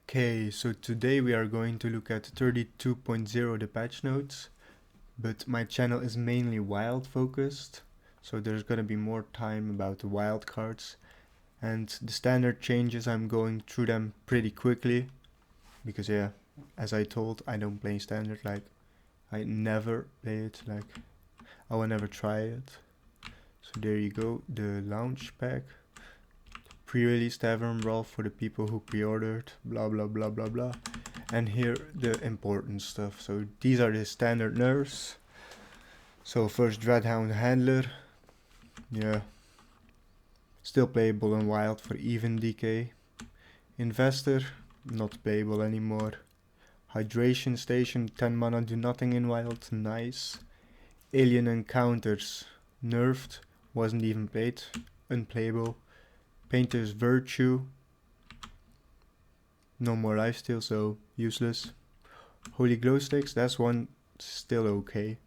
Okay, so today we are going to look at 32.0, the patch notes, but my channel is mainly wild focused, so there's gonna be more time about the wild cards, and the standard changes I'm going through them pretty quickly, because yeah, as I told, I don't play standard, like, I never play it, like, I will never try it. So there you go, the launch pack. Pre-release Tavern Brawl for the people who pre-ordered, blah blah blah blah blah. And here the important stuff. So these are the standard nerfs. So first Dreadhound Handler, yeah, still playable in wild for even DK. Investor, not playable anymore. Hydration Station, 10 mana, do nothing in wild, nice. Alien Encounters, nerfed, wasn't even played, unplayable. Painter's Virtue, no more lifesteal, so useless. Holy Glow Sticks, that's one still okay.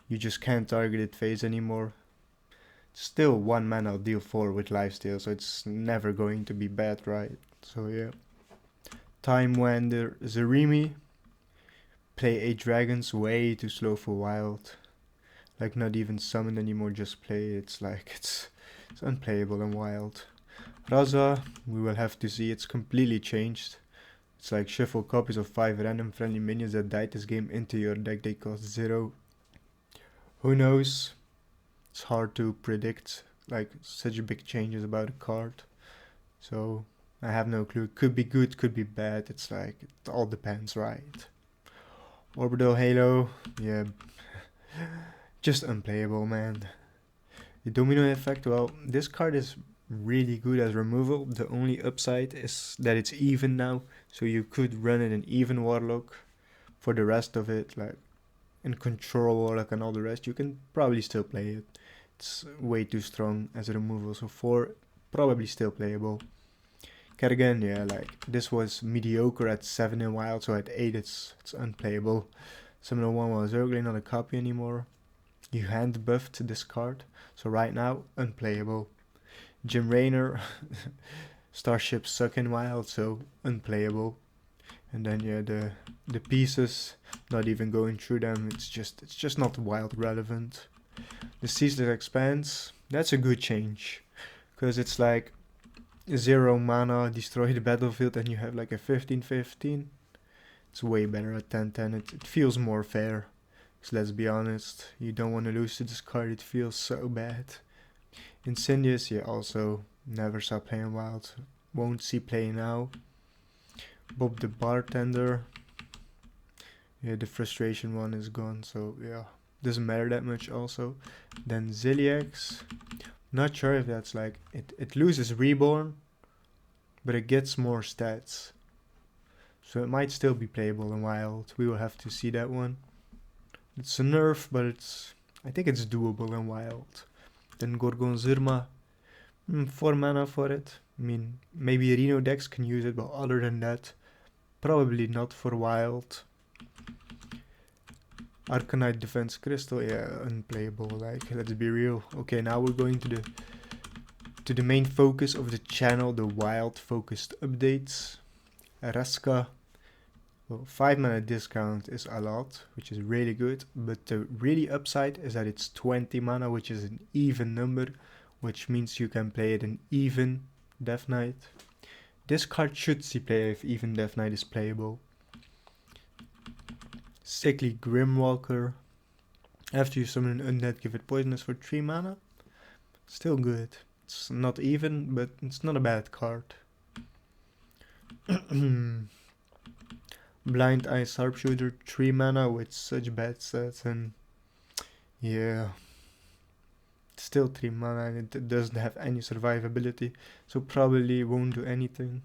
You just can't target it phase anymore. Still 1 mana deal 4 with lifesteal, so it's never going to be bad, right? So yeah. Time Wander Zarimi. Play 8 dragons, way too slow for wild. Like not even summoned anymore, just play. It's like it's unplayable in wild. Raza, we will have to see, it's completely changed. It's like shuffle copies of 5 random friendly minions that died this game into your deck, they cost 0. Who knows? It's hard to predict, like such big changes about a card. So I have no clue, it could be good, could be bad, it's like, it all depends, right? Orbital Halo, yeah, just unplayable, man. The Domino Effect, well, this card is really good as removal. The only upside is that it's even now, so you could run it in even Warlock. For the rest of it, like in Control Warlock and all the rest, you can probably still play it. It's way too strong as a removal, so 4 probably still playable. Kerrigan, yeah, like this was mediocre at 7 in wild, so at 8 it's unplayable. Summoner 1 was ugly, not a copy anymore. You hand buffed this card, so right now unplayable. Jim Raynor, starships suck in wild, so unplayable. And then yeah, the pieces, not even going through them. It's just not wild relevant. The Ceaseless Expanse, that's a good change, because it's like 0 mana, destroy the battlefield, and you have like a 15/15. It's way better at 10/10. It feels more fair. So let's be honest, you don't want to lose to this card. It feels so bad. Insidious, yeah, also never saw playing wild. Won't see play now. Bob the Bartender. Yeah, the frustration one is gone, so yeah, doesn't matter that much also. Then Ziliax. Not sure if that's like, it loses Reborn, but it gets more stats. So it might still be playable in wild. We will have to see that one. It's a nerf, but I think it's doable in wild. Then Gorgon Zirma, 4 mana for it. I mean, maybe Reno decks can use it, but other than that, probably not for wild. Arcanite Defense Crystal, yeah, unplayable, like, let's be real. Okay, now we're going to the main focus of the channel, the wild focused updates. Araska, well, 5 mana discount is a lot, which is really good, but the really upside is that it's 20 mana, which is an even number, which means you can play it in even Death Knight. This card should see play if even Death Knight is playable. Sickly Grimwalker. After you summon an undead, give it poisonous for 3 mana. Still good. It's not even, but it's not a bad card. Blind Eye Sharpshooter, 3 mana with such bad stats, and yeah, still 3 mana, and it doesn't have any survivability, so probably won't do anything.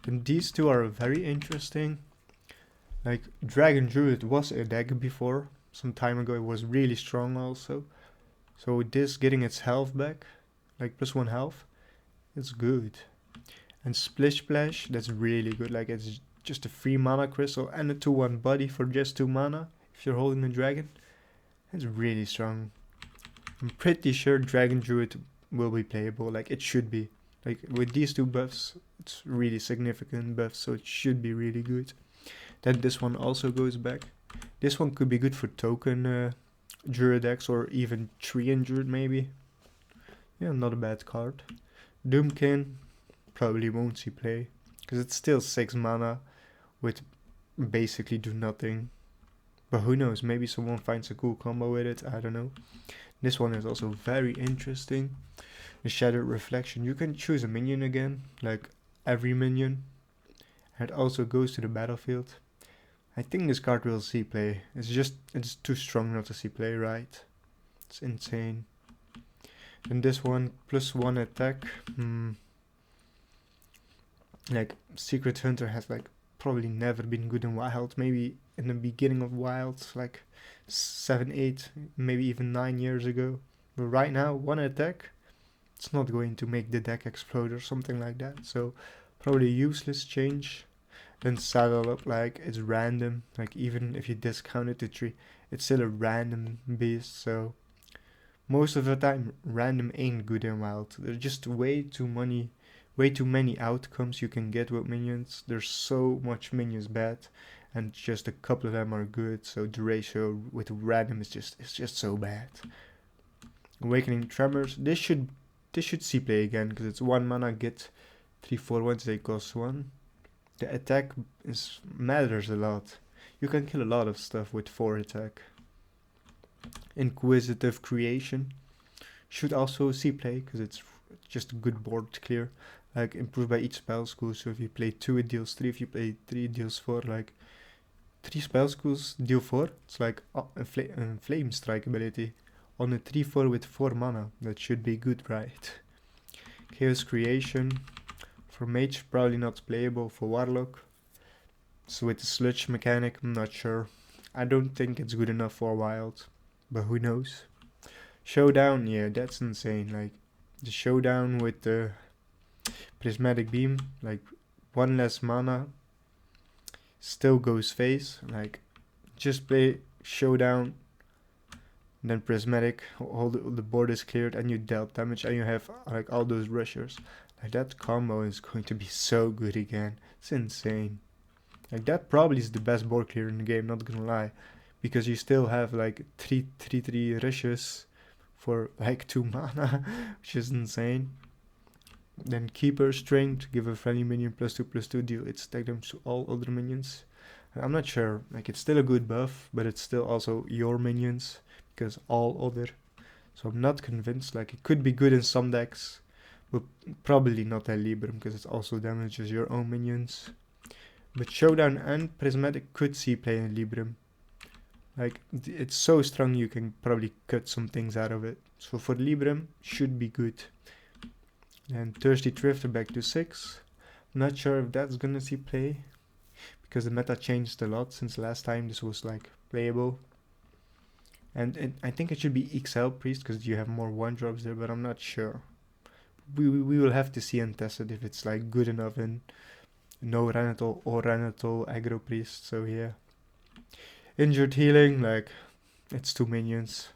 And these two are very interesting. Like, Dragon Druid was a deck before, some time ago. It was really strong also. So with this getting its health back, like +1 health, it's good. And Splish Splash, that's really good. Like, it's just a 3 mana crystal and a 2/1 body for just 2 mana if you're holding a dragon. That's really strong. I'm pretty sure Dragon Druid will be playable, like it should be. Like with these two buffs, it's really significant buffs, so it should be really good. Then this one also goes back. This one could be good for token Druid decks, or even 3 in Druid maybe. Yeah, not a bad card. Doomkin probably won't see play, because it's still 6 mana with basically do nothing. But who knows, maybe someone finds a cool combo with it, I don't know. This one is also very interesting. The Shattered Reflection. You can choose a minion again, like every minion. And it also goes to the battlefield. I think this card will see play. It's too strong not to see play, right? It's insane. And this one, +1 attack. Like, Secret Hunter has like probably never been good in Wild. Maybe in the beginning of Wild, like 7, 8, maybe even 9 years ago. But right now, 1 attack, it's not going to make the deck explode or something like that. So probably a useless change. Then Saddle Up, like it's random. Like even if you discount it to 3, it's still a random beast. So most of the time, random ain't good in Wild. There's just way too many outcomes you can get with minions. There's so much minions bad, and just a couple of them are good. So the ratio with random is just so bad. Awakening Tremors. This should see play again, because it's 1 mana, get 3/4 once they cost 1. The attack matters a lot. You can kill a lot of stuff with 4 attack. Inquisitive Creation should also see play, because it's just a good board to clear. Like improved by each spell school, so if you play 2 it deals 3, if you play 3 it deals 4. Like 3 spell schools deal 4. It's like a flame strike ability on a 3/4 with 4 mana. That should be good, right? Chaos Creation. For Mage, probably not playable. For Warlock, so with the Sludge mechanic, I'm not sure. I don't think it's good enough for Wild, but who knows. Showdown, yeah, that's insane. Like the Showdown with the Prismatic Beam, like 1 less mana, still goes face. Like just play Showdown, then Prismatic, all the board is cleared, and you dealt damage, and you have like all those rushers. Like that combo is going to be so good again. It's insane. Like that probably is the best board clear in the game, not gonna lie. Because you still have like 3 rushes for like 2 mana, which is insane. Then Keeper Strength, give a friendly minion +2/+2, deal its attack damage to all other minions. I'm not sure, like it's still a good buff, but it's still also your minions, because all other. So I'm not convinced. Like it could be good in some decks, but probably not at Libram, because it also damages your own minions. But Showdown and Prismatic could see play in Libram. Like it's so strong you can probably cut some things out of it. So for Libram, should be good. And Thirsty Thrifter back to 6. I'm not sure if that's gonna see play, because the meta changed a lot since last time this was like playable. And I think it should be XL Priest, because you have more 1-drops there, but I'm not sure. We will have to see and test it if it's like good enough in no Ranatal or Ranatal aggro priest. So yeah. Injured Healing, like it's 2 minions.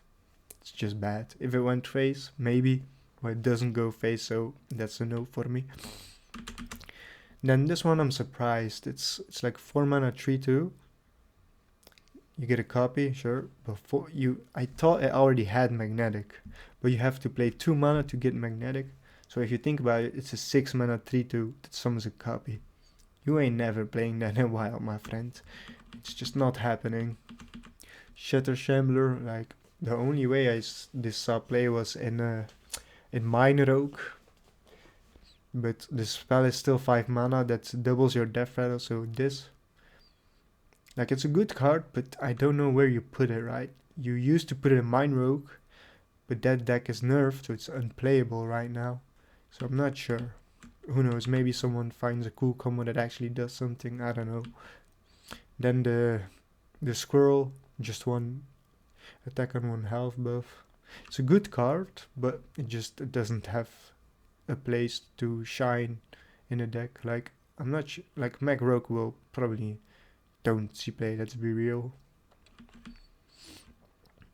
It's just bad. If it went face, maybe, but it doesn't go face, so that's a no for me. Then this one I'm surprised. It's like 4 mana 3/2. You get a copy, sure, but I thought it already had Magnetic, but you have to play 2 mana to get Magnetic. So if you think about it, it's a 6 mana 3/2 that summons a copy. You ain't never playing that in Wild, my friend. It's just not happening. Shatter Shambler, like the only way this saw play was in Minor Oak. But the spell is still 5 mana, that doubles your death rattle, so this. Like it's a good card, but I don't know where you put it, right? You used to put it in Minor Oak, but that deck is nerfed, so it's unplayable right now. So I'm not sure. Who knows, maybe someone finds a cool combo that actually does something, I don't know. Then the Squirrel, just 1 attack on 1 health buff. It's a good card, but it doesn't have a place to shine in a deck. Like I'm not sure, like Mag Rogue will probably don't see play, let's be real.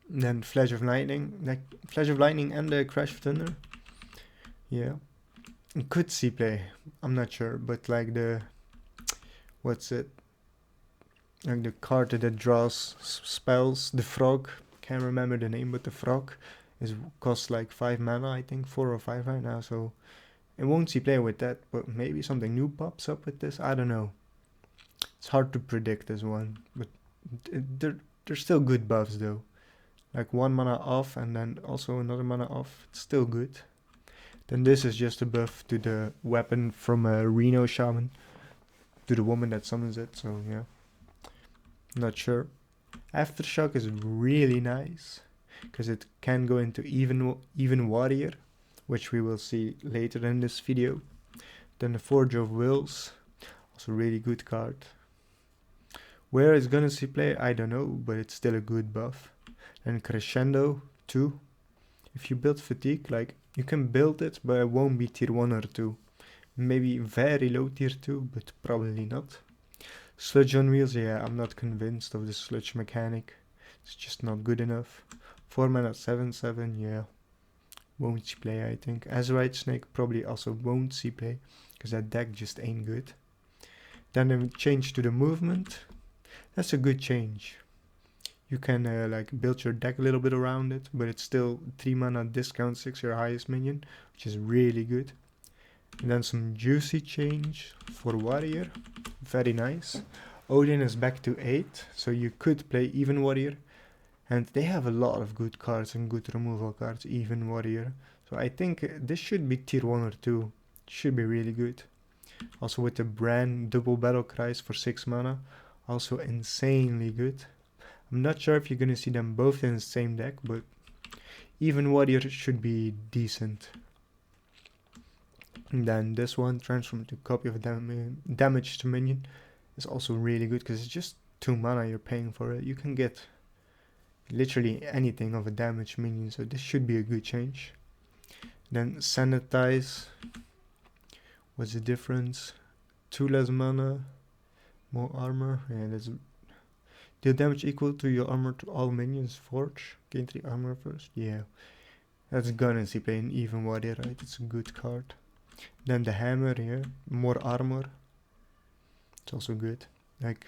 Then Flash of Lightning, like Flash of Lightning and the Crash of Thunder. Yeah. It could see play. I'm not sure, but like the what's it? Like the card that draws spells, the frog. Can't remember the name, but the frog is costs like 5 mana, I think 4 or 5 right now. So it won't see play with that, but maybe something new pops up with this. I don't know. It's hard to predict this one, but they're still good buffs though. Like 1 mana off and then also another mana off. It's still good. Then this is just a buff to the weapon from a Reno Shaman, to the woman that summons it. So yeah, not sure. Aftershock is really nice because it can go into even warrior, which we will see later in this video. Then the Forge of Wills, also really good card. Where it's gonna see play, I don't know, but it's still a good buff. And Crescendo 2. If you build Fatigue, like you can build it, but it won't be tier 1 or 2. Maybe very low tier 2, but probably not. Sludge on Wheels, yeah, I'm not convinced of the sludge mechanic. It's just not good enough. 4 mana 7/7, yeah. Won't see play, I think. Azurite Snake probably also won't see play, because that deck just ain't good. Then we change to the movement. That's a good change. You can like build your deck a little bit around it, but it's still 3 mana discount 6 your highest minion, which is really good. And then some juicy change for warrior, very nice. Odin is back to 8, so you could play even warrior. And they have a lot of good cards and good removal cards, even warrior. So I think this should be tier 1 or 2. Should be really good. Also with the brand double battle cries for 6 mana, also insanely good. I'm not sure if you're gonna see them both in the same deck, but even warrior should be decent. And then this one, transform to copy of damage to minion, is also really good because it's just 2 mana you're paying for it. You can get literally anything of a damage minion, so this should be a good change. Then sanitize. What's the difference? 2 less mana, more armor. Yeah, that's deal damage equal to your armor to all minions. Forge. Gain 3 armor first. Yeah, that's gonna see play in even warrior, right? It's a good card. Then the hammer here, more armor. It's also good. Like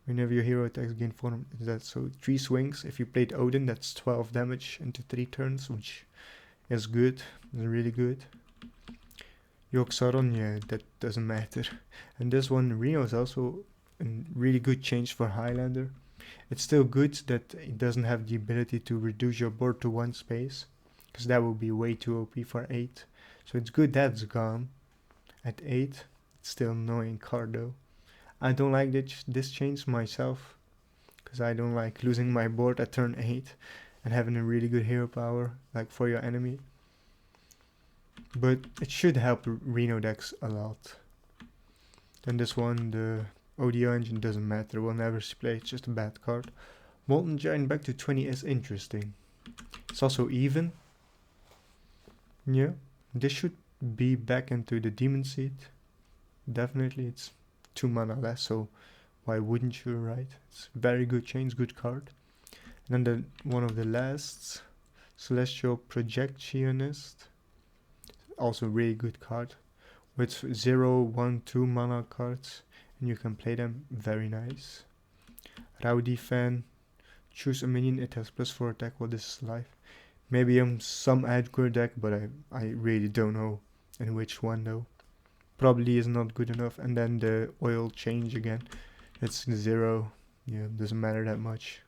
whenever your hero attacks gain form, that's so 3 swings. If you played Odin, that's 12 damage into 3 turns, which is good. It's really good. Yogg-Saron, yeah, that doesn't matter. And this one, Reno, is also a really good change for Highlander. It's still good that it doesn't have the ability to reduce your board to 1 space, because that would be way too OP for 8. So it's good that's gone. At 8, it's still an annoying card though. I don't like this change myself, because I don't like losing my board at turn 8 and having a really good hero power like for your enemy. But it should help Reno decks a lot. Then this one, the ODO engine, doesn't matter, we'll never see play, it's just a bad card. Molten Giant back to 20 is interesting. It's also even. Yeah, this should be back into the Demon Seed. Definitely, it's 2 mana less, so why wouldn't you, right? It's very good change, good card. And then one of the lasts, Celestial Projectionist. Also really good card. With 0, 1, 2 mana cards, and you can play them, very nice. Rowdy Fan. Choose a minion, it has +4 attack while this is live. Maybe some Edgar deck, but I really don't know in which one though. Probably is not good enough. And then the oil change again. It's 0. Yeah, doesn't matter that much.